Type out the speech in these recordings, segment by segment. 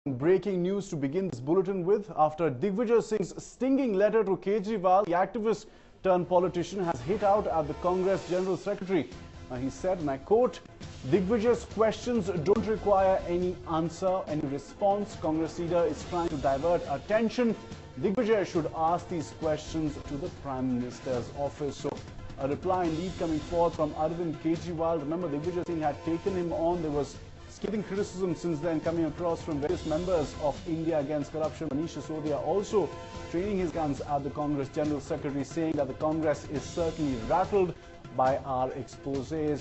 Breaking news to begin this bulletin with. After Digvijaya Singh's stinging letter to Kejriwal, the activist turned politician has hit out at the Congress General Secretary. He said, and I quote, "Digvijaya's questions don't require any answer, any response. Congress leader is trying to divert attention. Digvijaya should ask these questions to the Prime Minister's office." So a reply indeed coming forth from Arvind Kejriwal. Remember, Digvijaya Singh had taken him on. There was scathing criticism since then coming across from various members of India Against Corruption. Manish Sisodia also training his guns at the Congress General Secretary, saying that the Congress is certainly rattled by our exposés.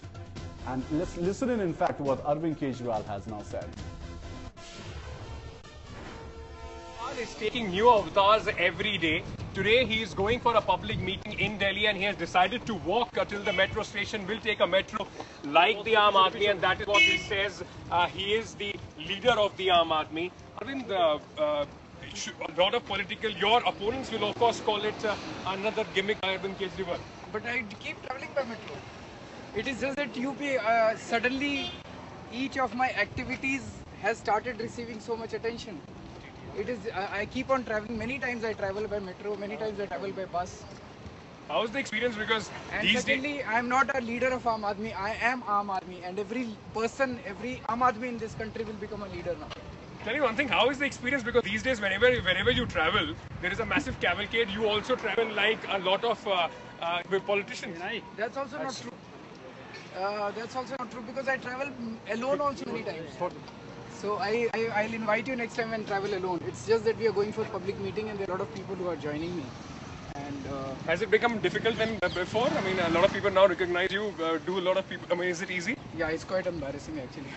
And let's listen in fact, to what Arvind Kejriwal has now said. Is taking new avatars every day. Today he is going for a public meeting in Delhi and he has decided to walk till the metro station. Will take a metro like the Aam Aadmi, and that is what he says. He is the leader of the Aam Aadmi. Arvind, a lot of political, your opponents will of course call it another gimmick by Arvind Kejriwal. But I keep travelling by metro. It is just that UP suddenly each of my activities has started receiving so much attention. It is, I keep on traveling. Many times I travel by metro, many times I travel by bus. How is the experience? Because and these secondly, I am not a leader of Aam Aadmi. I am Aam Aadmi, and every person, every Aam Aadmi in this country will become a leader now. Tell me one thing, how is the experience? Because these days, wherever you travel, there is a massive cavalcade. You also travel like a lot of politicians. That's also not true. That's also not true because I travel alone also many times. So I'll invite you next time and travel alone. It's just that we are going for public meeting and there are a lot of people who are joining me. And has it become difficult than before? I mean, a lot of people now recognize you. Do a lot of people? I mean, is it easy? Yeah, it's quite embarrassing actually.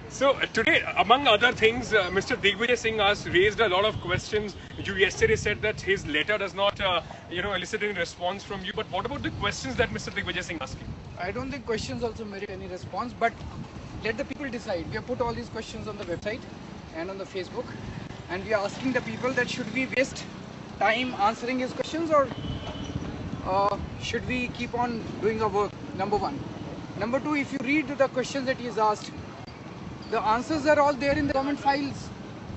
So today, among other things, Mr. Digvijaya Singh has raised a lot of questions. You yesterday said that his letter does not, elicit any response from you. But what about the questions that Mr. Digvijaya Singh asked you? I don't think questions also merit any response, but let the people decide. We have put all these questions on the website and on the Facebook, and we are asking the people that should we waste time answering his questions or should we keep on doing our work, number one. Number two, if you read the questions that he has asked, the answers are all there in the government files.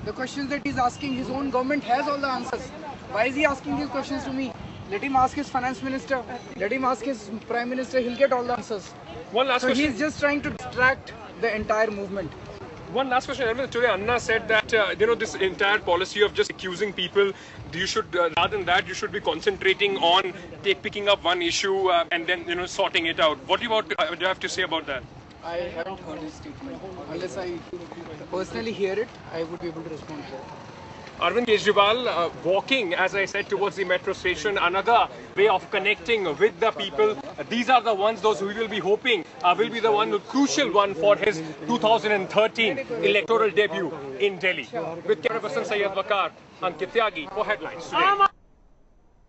The questions that he's asking, his own government has all the answers. Why is he asking these questions to me? Let him ask his finance minister, let him ask his prime minister, he'll get all the answers. One last question. He's just trying to distract the entire movement. One last question. Today Anna said that, this entire policy of just accusing people, you should, rather than that, you should be concentrating on picking up one issue and then, sorting it out. What do you have to say about that? I haven't heard his statement. Unless I personally hear it, I would be able to respond to that. Arvind Kejriwal walking, as I said, towards the metro station, another way of connecting with the people. These are the ones, those who we will be hoping will be the crucial one for his 2013 electoral debut in Delhi. With camera person Syed Wakar, Ankit Tyagi for Headlines Today.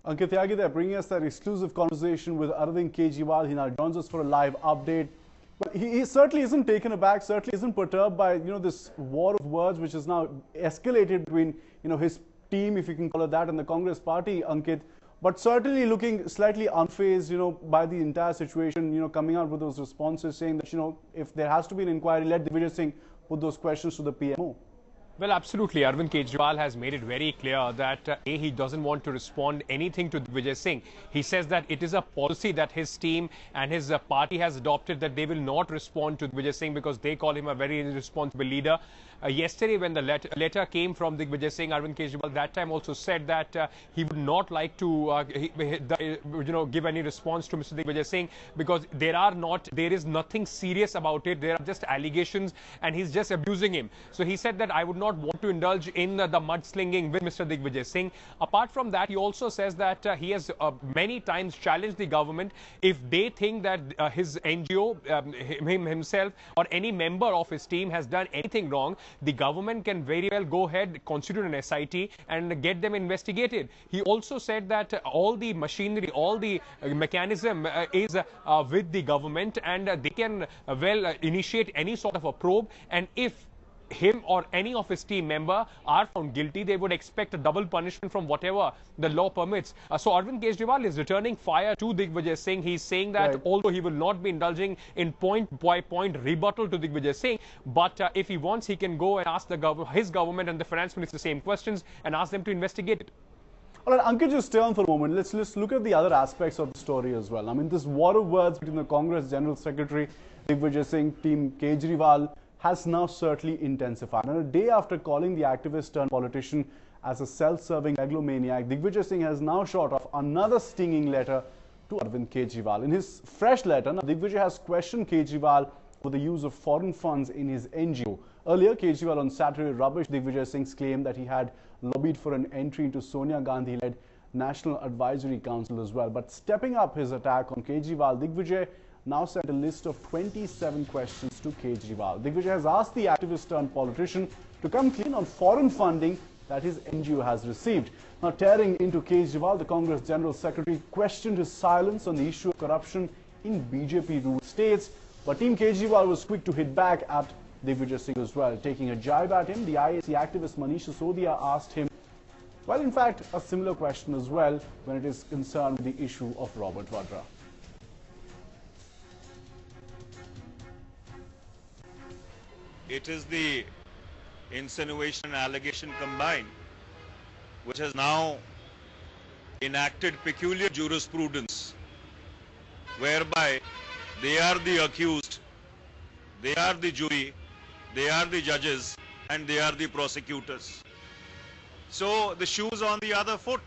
Ankit Tyagi there bringing us that exclusive conversation with Arvind Kejriwal. He now joins us for a live update. But he certainly isn't taken aback, certainly isn't perturbed by, this war of words which has now escalated between, his team, if you can call it that, and the Congress party, Ankit. But certainly looking slightly unfazed, by the entire situation, coming out with those responses saying that, if there has to be an inquiry, let Digvijaya Singh put those questions to the PMO. Well, absolutely. Arvind Kejriwal has made it very clear that he doesn't want to respond anything to Digvijaya Singh. He says that it is a policy that his team and his party has adopted that they will not respond to Digvijaya Singh because they call him a very irresponsible leader. Yesterday, when the letter came from Digvijaya Singh, Arvind Kejriwal that time also said that he would not like to give any response to Mr. Digvijaya Singh because there is nothing serious about it. There are just allegations and he's just abusing him. So he said that I would not want to indulge in the mudslinging with Mr. Digvijaya Singh. Apart from that, he also says that he has many times challenged the government if they think that his NGO, himself or any member of his team has done anything wrong, the government can very well go ahead, constitute an SIT and get them investigated. He also said that all the machinery, all the mechanism is with the government and they can initiate any sort of a probe, and if him or any of his team member are found guilty, they would expect a double punishment from whatever the law permits. So Arvind Kejriwal is returning fire to Digvijaya Singh. He's saying that although he will not be indulging in point-by-point rebuttal to Digvijaya Singh, but if he wants, he can go and ask his government and the finance minister the same questions and ask them to investigate it. All right, Ankit, just stay on for a moment. Let's look at the other aspects of the story as well. I mean, this war of words between the Congress General Secretary Digvijaya Singh, Team Kejriwal, has now certainly intensified. And a day after calling the activist turned politician as a self-serving megalomaniac, Digvijaya Singh has now shot off another stinging letter to Arvind Kejriwal. In his fresh letter, now Digvijaya has questioned Kejriwal for the use of foreign funds in his NGO. Earlier, Kejriwal on Saturday rubbished Digvijaya Singh's claim that he had lobbied for an entry into Sonia Gandhi-led National Advisory Council as well. But stepping up his attack on Kejriwal, Digvijaya now sent a list of 27 questions to Kejriwal. Digvijaya has asked the activist turned politician to come clean on foreign funding that his NGO has received. Now, tearing into Kejriwal, the Congress General Secretary questioned his silence on the issue of corruption in BJP-ruled states. But Team Kejriwal was quick to hit back at Digvijaya Singh as well. Taking a jibe at him, the IAC activist Manish Sisodia asked him, well, in fact, a similar question as well when it is concerned with the issue of Robert Vadra. It is the insinuation and allegation combined which has now enacted peculiar jurisprudence whereby they are the accused, they are the jury, they are the judges, and they are the prosecutors. So the shoe's on the other foot,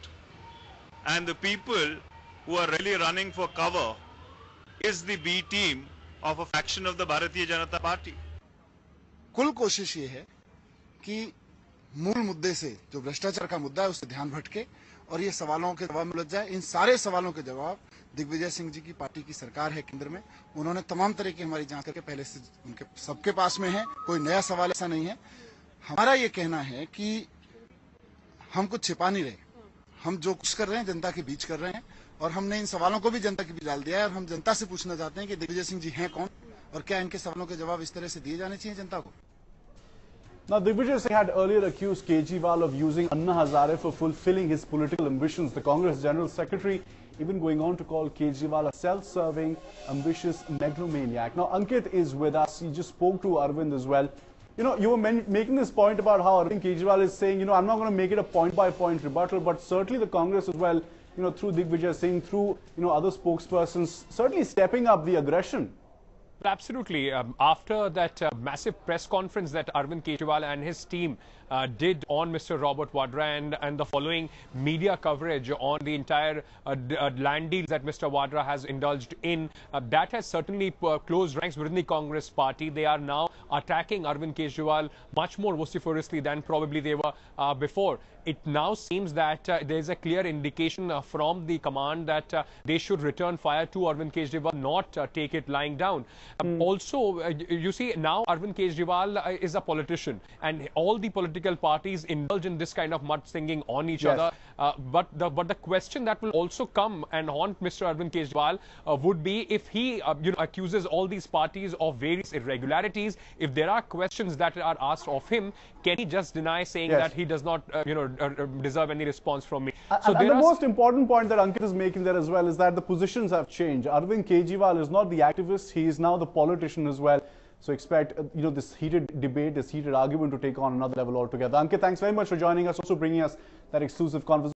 and the people who are really running for cover is the B team of a faction of the Bharatiya Janata Party. कुल कोशिश ये है कि मूल मुद्दे से जो भ्रष्टाचार का मुद्दा है उससे ध्यान भटके और ये सवालों के जवाब में उलझ जाए। इन सारे सवालों के जवाब दिग्विजय सिंह जी की पार्टी की सरकार है केंद्र में, उन्होंने तमाम तरह की हमारी जांच करके पहले से उनके सबके पास में है, कोई नया सवाल ऐसा नहीं है। हमारा ये कहना है कि हम कुछ छिपा नहीं रहे, हम जो कुछ कर रहे हैं जनता के बीच कर रहे हैं और हमने इन सवालों को भी जनता के बीच डाल दिया है और हम जनता से पूछना चाहते हैं कि दिग्विजय सिंह जी हैं कौन और क्या इनके सवालों के जवाब इस तरह से दिए जाने चाहिए जनता को। Now, Digvijaya Singh had earlier accused Kejriwal of using Anna Hazare for fulfilling his political ambitions. The Congress General Secretary even going on to call Kejriwal a self-serving, ambitious megalomaniac. Now, Ankit is with us. He just spoke to Arvind as well. You know, you were making this point about how Arvind Kejriwal is saying, you know, I'm not going to make it a point-by-point rebuttal, but certainly the Congress as well, you know, through Digvijaya Singh, through, you know, other spokespersons, certainly stepping up the aggression. Absolutely. After that massive press conference that Arvind Kejriwal and his team did on Mr. Robert Vadra and the following media coverage on the entire land deals that Mr. Vadra has indulged in, that has certainly closed ranks within the Congress party. They are now attacking Arvind Kejriwal much more vociferously than probably they were before. It now seems that there is a clear indication from the command that they should return fire to Arvind Kejriwal, not take it lying down. Also, you see, now Arvind Kejriwal is a politician, and all the political parties indulge in this kind of mudslinging on each other. But the question that will also come and haunt Mr. Arvind Kejriwal would be if he accuses all these parties of various irregularities. If there are questions that are asked of him, can he just deny, saying that he does not deserve any response from me? So and the most important point that Ankit is making there as well is that the positions have changed. Arvind Kejriwal is not the activist, he is now the politician as well. So expect this heated debate, this heated argument to take on another level altogether. Ankit, thanks very much for joining us, also bringing us that exclusive conversation.